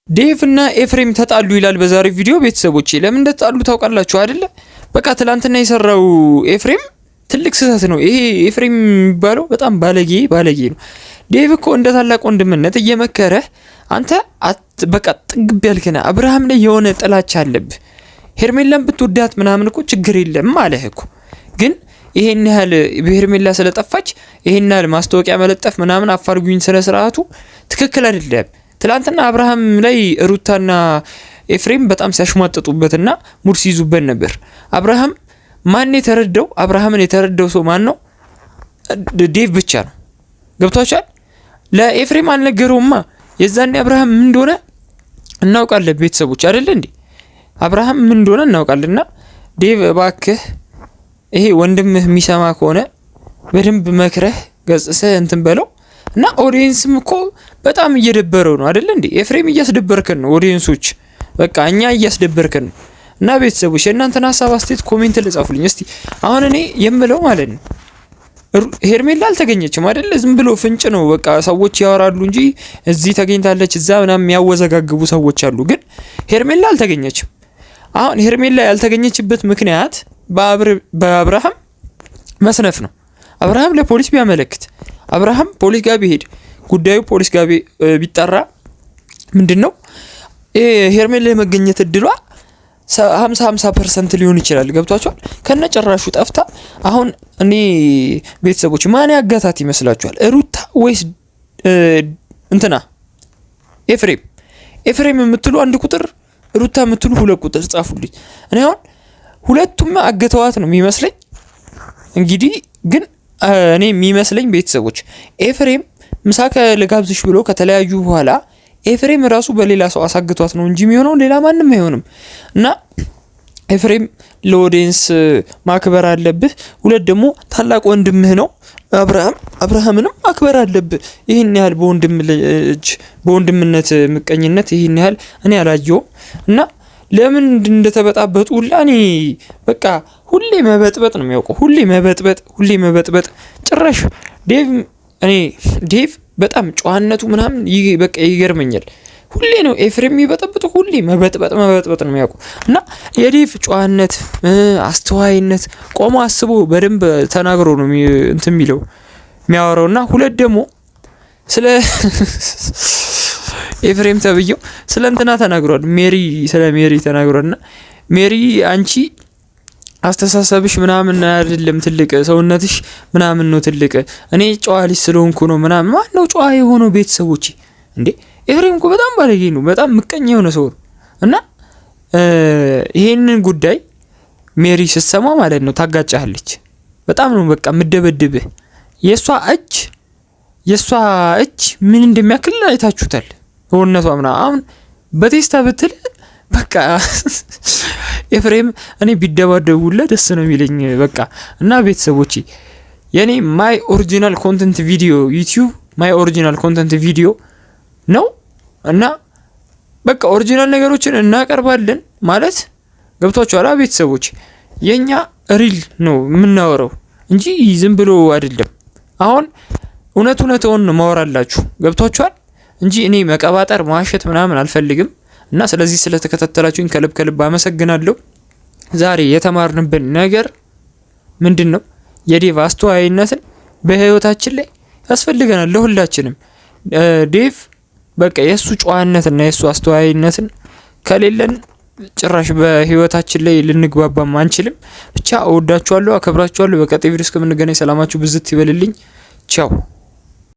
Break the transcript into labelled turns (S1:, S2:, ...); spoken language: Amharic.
S1: ዴቭ እና ኤፍሬም ተጣሉ ይላል በዛሬው ቪዲዮ። ቤተሰቦቼ ለምን እንደተጣሉ ታውቃላችሁ አይደለ? በቃ ትላንትና የሰራው ኤፍሬም ትልቅ ስህተት ነው። ይሄ ኤፍሬም የሚባለው በጣም ባለጌ ነው። ዴቭ እኮ እንደ ታላቅ ወንድምነት እየመከረ አንተ በቃ ጥግብ ያልከና አብርሃም ላይ የሆነ ጥላቻ አለብህ። ሄርሜላን ብትወዳት ምናምን እኮ ችግር የለም አለህ እኮ። ግን ይሄን ያህል በሄርሜላ ስለጠፋች ይሄን ያህል ማስታወቂያ መለጠፍ ምናምን አፋርጉኝ ስነ ስርዓቱ ትክክል አይደለም። ትላንትና አብርሃም ላይ ሩታና ኤፍሬም በጣም ሲያሽሟጥጡበትና ሙድ ሲይዙበት ነበር። አብርሃም ማን የተረዳው? አብርሃምን የተረዳው ሰው ማን ነው? ዴቭ ብቻ ነው። ገብቷችኋል? ለኤፍሬም አልነገረውማ። የዛኔ አብርሃም ምን እንደሆነ እናውቃለን ቤተሰቦች አይደል እንዴ? አብርሃም ምን እንደሆነ እናውቃለንና ዴቭ እባክህ ይሄ ወንድምህ የሚሰማ ከሆነ በደንብ መክረህ ገጽሰህ እንትን በለው እና ኦዲየንስም እኮ በጣም እየደበረው ነው አይደል እንዴ? ኤፍሬም እያስደበርከን ነው። ኦዲየንሶች በቃ እኛ እያስደበርከን ነው። እና ቤተሰቦች የእናንተን ሀሳብ አስተያየት ኮሜንት ላይ ጻፉልኝ እስቲ። አሁን እኔ የምለው ማለት ነው ሄርሜላ አልተገኘችም አይደል? ዝም ብሎ ፍንጭ ነው በቃ ሰዎች ያወራሉ እንጂ እዚህ ተገኝታለች እዛ ምናምን የሚያወዘጋግቡ ሰዎች አሉ። ግን ሄርሜላ አልተገኘችም። አሁን ሄርሜላ ያልተገኘችበት ምክንያት በአብርሃም መስነፍ ነው። አብርሃም ለፖሊስ ቢያመለክት፣ አብርሃም ፖሊስ ጋር ቢሄድ፣ ጉዳዩ ፖሊስ ጋር ቢጠራ ምንድነው ሄርሜላ የመገኘት እድሏ 50% ሊሆን ይችላል። ገብቷችኋል? ከነጨራሹ ጠፍታ አሁን እኔ ቤተሰቦች ማን ያጋታት ይመስላችኋል? ሩታ ወይስ እንትና ኤፍሬም የምትሉ አንድ ቁጥር፣ ሩታ የምትሉ ሁለት ቁጥር ጻፉልኝ። እኔ አሁን ሁለቱም አገተዋት ነው የሚመስለኝ። እንግዲህ ግን እኔ የሚመስለኝ ቤተሰቦች ኤፍሬም ምሳከ ለጋብዝሽ ብሎ ከተለያዩ በኋላ ኤፍሬም ራሱ በሌላ ሰው አሳግቷት ነው እንጂ የሚሆነው ሌላ ማንም አይሆንም። እና ኤፍሬም ለኦዲየንስ ማክበር አለብህ። ሁለት ደግሞ ታላቅ ወንድምህ ነው አብርሃምንም ማክበር አለብህ። ይሄን ያህል በወንድምነት ምቀኝነት ይሄን ያህል እኔ አላየሁም። እና ለምን እንደተበጣበጡ እኔ በቃ ሁሌ መበጥበጥ ነው የሚያውቀው። ሁሌ መበጥበጥ ጭራሽ ዴቭ በጣም ጨዋነቱ ምናምን በቃ ይገርመኛል። ሁሌ ነው ኤፍሬም የሚበጠብጡ፣ ሁሌ መበጥበጥ ነው የሚያውቀው። እና የዴቭ ጨዋነት አስተዋይነት ቆሞ አስቦ በደንብ ተናግሮ ነው እንትን የሚለው የሚያወራውና ሁለት ደግሞ ስለ ኤፍሬም ተብየው ስለ እንትና ተናግሯል። ስለ ሜሪ ተናግሯልና ሜሪ አንቺ አስተሳሰብሽ ምናምን አይደለም ትልቅ ሰውነትሽ ምናምን ነው ትልቅ፣ እኔ ጨዋ ልጅ ስለሆንኩ ነው ምናምን። ማን ነው ጨዋ የሆነው ቤተሰቦች እንዴ? ኤፍሬም እኮ በጣም ባለጌ ነው፣ በጣም ምቀኛ የሆነ ሰው ነው። እና ይሄንን ጉዳይ ሜሪ ስትሰማ ማለት ነው ታጋጫለች። በጣም ነው በቃ ምደበድብህ። የሷ እጅ ምን እንደሚያክል አይታችሁታል። በእውነቷ ምናምን አሁን በቴስታ ብትል በቃ ኤፍሬም እኔ ቢደባደቡለት ደስ ነው የሚለኝ በቃ። እና ቤተሰቦቼ የኔ ማይ ኦሪጂናል ኮንተንት ቪዲዮ ዩቲዩብ ማይ ኦሪጂናል ኮንተንት ቪዲዮ ነው እና በቃ ኦሪጂናል ነገሮችን እናቀርባለን ማለት ገብቷችኋል ቤተሰቦች? የኛ ሪል ነው የምናወራው እንጂ ዝም ብሎ አይደለም። አሁን እውነቱን ማወራላችሁ ገብቷችኋል? እንጂ እኔ መቀባጠር ማሸት ምናምን አልፈልግም። እና ስለዚህ ስለተከታተላችሁኝ ከልብ አመሰግናለሁ። ዛሬ የተማርንበት ነገር ምንድነው? የዴቭ አስተዋይነትን በህይወታችን ላይ ያስፈልገናል ለሁላችንም። ዴቭ በቃ የሱ ጨዋነትና የሱ አስተዋይነትን ከሌለን ጭራሽ በህይወታችን ላይ ልንግባባም አንችልም። ብቻ እወዳችኋለሁ፣ አከብራችኋለሁ። በቀጣይ ቪዲዮ እስከምንገናኝ ሰላማችሁ ብዝት ይበልልኝ። ቻው።